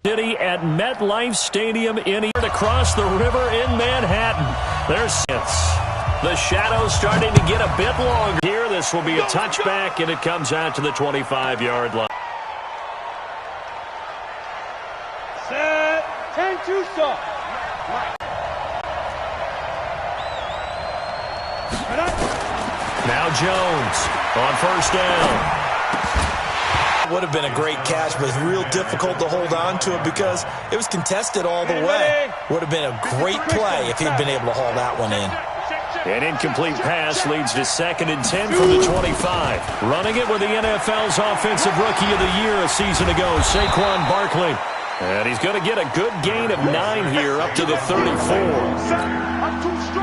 City at MetLife Stadium across the river in Manhattan. There's the shadows starting to get a bit longer here. This will be a touchback, and it comes out to the 25-yard line. Set. 10-2 stop. Now Jones on first down. Would have been a great catch, but it's real difficult to hold on to it because it was contested all the way. Would have been a great play if he'd been able to haul that one in. An incomplete pass leads to 2nd and 10 from the 25. Running it with the NFL's Offensive Rookie of the Year a season ago, Saquon Barkley. And he's going to get a good gain of 9 here up to the 34.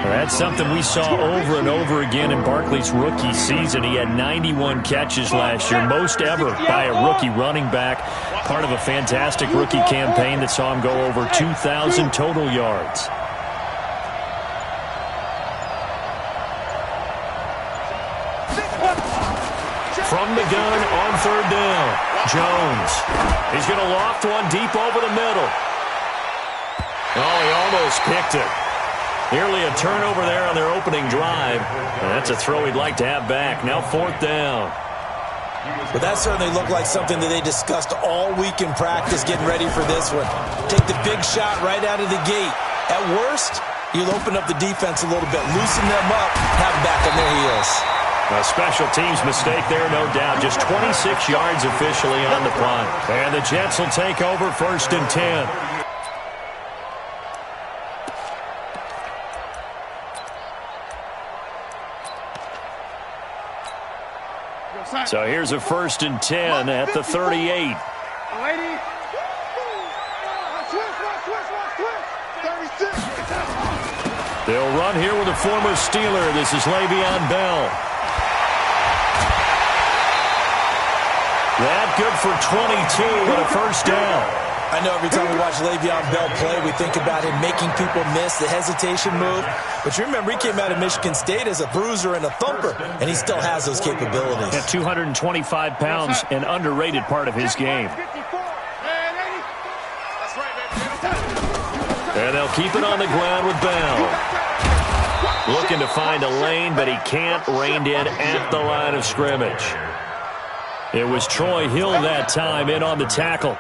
That's something we saw over and over again in Barkley's rookie season. He had 91 catches last year, most ever by a rookie running back. Part of a fantastic rookie campaign that saw him go over 2,000 total yards. From the gun on third down, Jones. He's going to loft one deep over the middle. Oh, he almost picked it. Nearly a turnover there on their opening drive. And that's a throw he'd like to have back. Now 4th down. But that certainly looked like something that they discussed all week in practice getting ready for this one. Take the big shot right out of the gate. At worst, you'll open up the defense a little bit, loosen them up, have them back on their heels. A special teams mistake there, no doubt. Just 26 yards officially on the punt. And the Jets will take over 1st and 10. So here's a 1st and 10 at the 38. They'll run here with a former Steeler. This is Le'Veon Bell. That good for 22 with a 1st down. I know every time we watch Le'Veon Bell play, we think about him making people miss the hesitation move. But you remember, he came out of Michigan State as a bruiser and a thumper, and he still has those capabilities. At 225 pounds, an underrated part of his game. And they'll keep it on the ground with Bell. Looking to find a lane, but he can't. Reined in at the line of scrimmage. It was Troy Hill that time in on the tackle.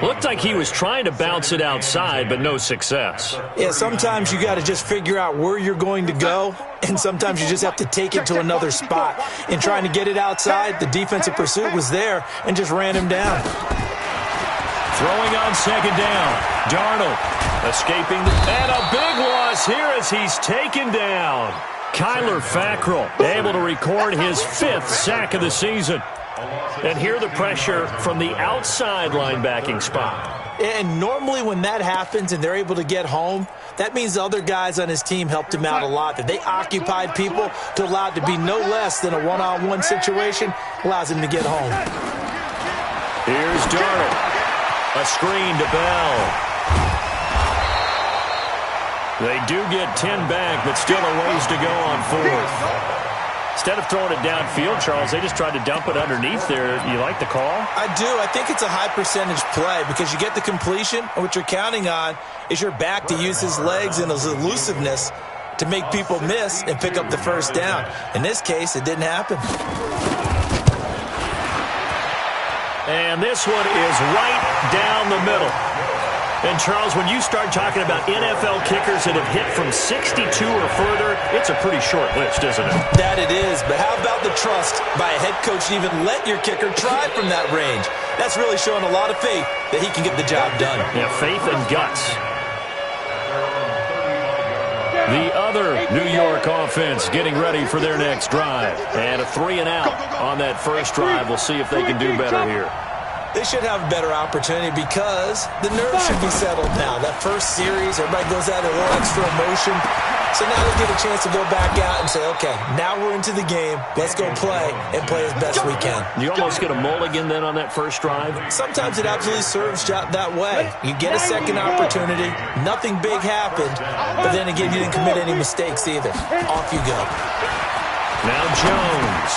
Looked like he was trying to bounce it outside, but no success. Yeah, sometimes you got to just figure out where you're going to go, and sometimes you just have to take it to another spot. In trying to get it outside, the defensive pursuit was there and just ran him down. Throwing on 2nd down. Darnold escaping. And a big loss here as he's taken down. Kyler Fackrell able to record his 5th sack of the season. And here the pressure from the outside linebacking spot. And normally when that happens and they're able to get home, that means the other guys on his team helped him out a lot. That they occupied people to allow it to be no less than a one-on-one situation, allows him to get home. Here's Darnold. A screen to Bell. They do get 10 back, but still a ways to go on 4th. Instead of throwing it downfield, Charles, they just tried to dump it underneath there. You like the call? I do. I think it's a high percentage play because you get the completion, and what you're counting on is your back to use his legs and his elusiveness to make people miss and pick up the 1st down. In this case, it didn't happen. And this one is right down the middle. And, Charles, when you start talking about NFL kickers that have hit from 62 or further, it's a pretty short list, isn't it? That it is. But how about the trust by a head coach to even let your kicker try from that range? That's really showing a lot of faith that he can get the job done. Yeah, faith and guts. The other New York offense getting ready for their next drive. And a 3-and-out on that first drive. We'll see if they can do better here. They should have a better opportunity because the nerves should be settled now. That first series, everybody goes out a little extra emotion. So now they get a chance to go back out and say, okay, now we're into the game. Let's go play and play as best we can. You almost get a mulligan then on that first drive? Sometimes it absolutely serves that way. You get a second opportunity. Nothing big happened. But then again, you didn't commit any mistakes either. Off you go. Now Jones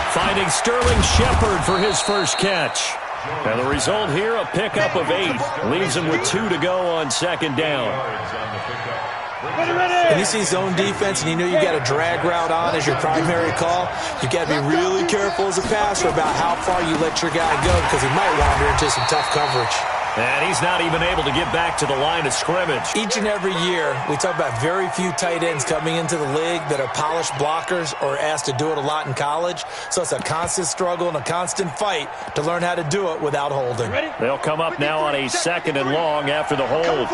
finding Sterling Shepard for his first catch. And the result here, a pickup of 8. Leaves him with 2 to go on second down. And you see zone defense and you know you got a drag route on as your primary call, you got to be really careful as a passer about how far you let your guy go because he might wander into some tough coverage. And he's not even able to get back to the line of scrimmage. Each and every year, we talk about very few tight ends coming into the league that are polished blockers or asked to do it a lot in college. So it's a constant struggle and a constant fight to learn how to do it without holding. They'll come up now on a 2nd and long after the hold. I'm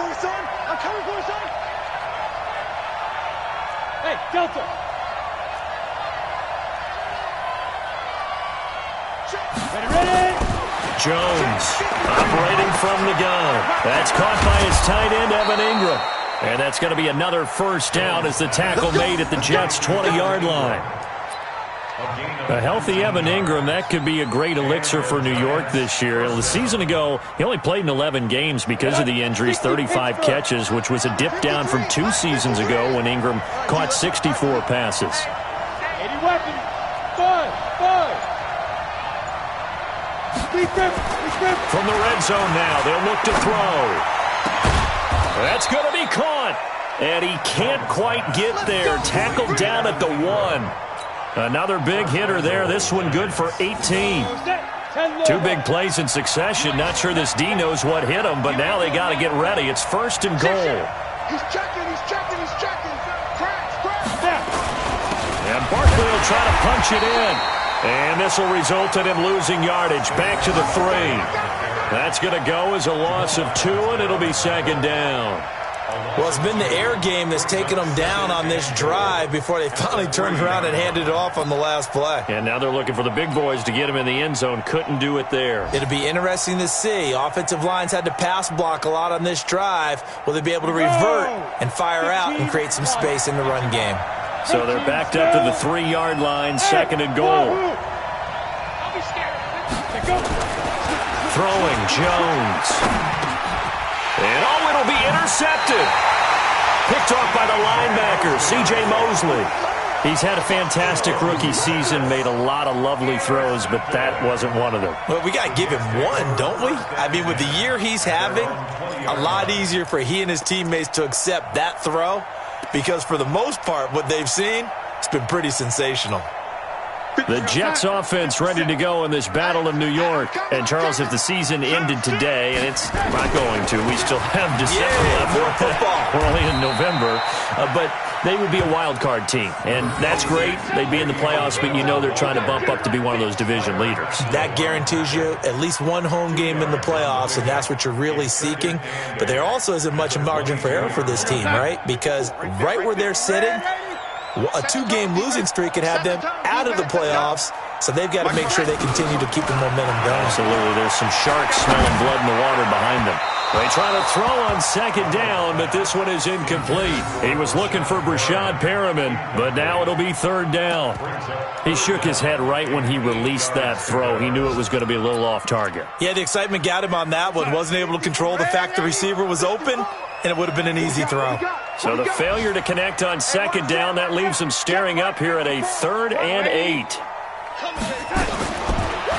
coming for you, son. Hey, Delta. Ready. Jones operating from the gun. That's caught by his tight end, Evan Ingram. And that's going to be another first down as the tackle made at the Jets' 20-yard line. A healthy Evan Ingram, that could be a great elixir for New York this year. The season ago, he only played in 11 games because of the injuries, 35 catches, which was a dip down from 2 seasons ago when Ingram caught 64 passes. 80 weapons. 5. From the red zone now, they'll look to throw. That's going to be caught. And he can't quite get there. Tackled down at the 1. Another big hitter there. This one good for 18. 2 big plays in succession. Not sure this D knows what hit him, but now they got to get ready. It's 1st and goal. He's checking. And Barkley will try to punch it in. And this will result in him losing yardage. Back to the 3. That's going to go as a loss of 2, and it'll be 2nd down. Well, it's been the air game that's taken them down on this drive before they finally turned around and handed it off on the last play. And now they're looking for the big boys to get him in the end zone. Couldn't do it there. It'll be interesting to see. Offensive lines had to pass block a lot on this drive. Will they be able to revert and fire out and create some space in the run game? So they're backed up to the 3-yard line, 2nd and goal. Throwing Jones. And it'll be intercepted. Picked off by the linebacker, C.J. Mosley. He's had a fantastic rookie season, made a lot of lovely throws, but that wasn't one of them. Well, we got to give him one, don't we? I mean, with the year he's having, a lot easier for he and his teammates to accept that throw. Because for the most part, what they've seen, it's been pretty sensational. The Jets offense ready to go in this battle in New York. And, Charles, if the season ended today, and it's not going to, we still have December left. More football. We're only in November. But they would be a wild card team. And that's great. They'd be in the playoffs, but you know they're trying to bump up to be one of those division leaders. That guarantees you at least one home game in the playoffs, and that's what you're really seeking. But there also isn't much margin for error for this team, right? Because right where they're sitting, a 2-game losing streak could have them out of the playoffs, so they've got to make sure they continue to keep the momentum going. Absolutely. There's some sharks smelling blood in the water behind them. They try to throw on 2nd down, but this one is incomplete. He was looking for Brashad Perriman, but now it'll be 3rd down. He shook his head right when he released that throw. He knew it was going to be a little off target. Yeah, the excitement got him on that one. Wasn't able to control the fact the receiver was open, and it would have been an easy throw. So the failure to connect on 2nd down, that leaves him staring up here at a 3rd and 8.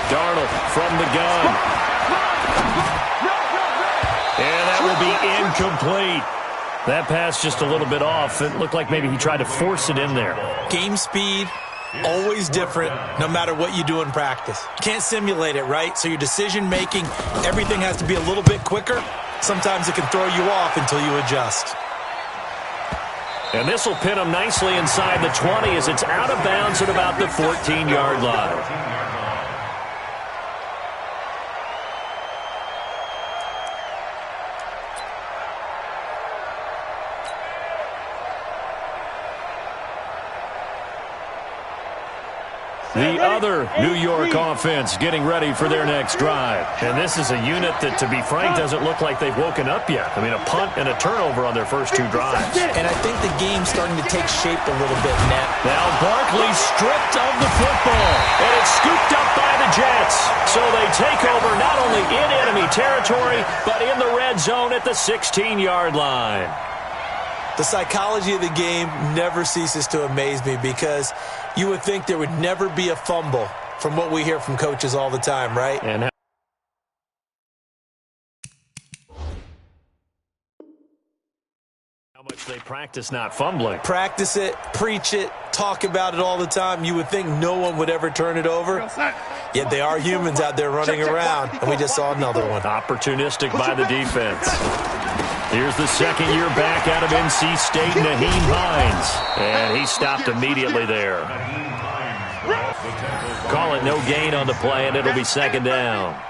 Darnold from the gun. And that will be incomplete. That pass just a little bit off. It looked like maybe he tried to force it in there. Game speed, always different, no matter what you do in practice. You can't simulate it, right? So your decision-making, everything has to be a little bit quicker. Sometimes it can throw you off until you adjust. And this will pin him nicely inside the 20 as it's out of bounds at about the 14-yard line. The other New York offense getting ready for their next drive. And this is a unit that, to be frank, doesn't look like they've woken up yet. I mean, a punt and a turnover on their first 2 drives. And I think the game's starting to take shape a little bit, Matt. Now Barkley stripped of the football, and it's scooped up by the Jets. So they take over not only in enemy territory, but in the red zone at the 16-yard line. The psychology of the game never ceases to amaze me because you would think there would never be a fumble from what we hear from coaches all the time, right? And How much they practice not fumbling. Practice it, preach it, talk about it all the time. You would think no one would ever turn it over. Yet they are humans out there running around, and we just saw another one. Opportunistic by the defense. Here's the second-year back out of NC State, Naheem Hines. And he stopped immediately there. Call it no gain on the play, and it'll be second down.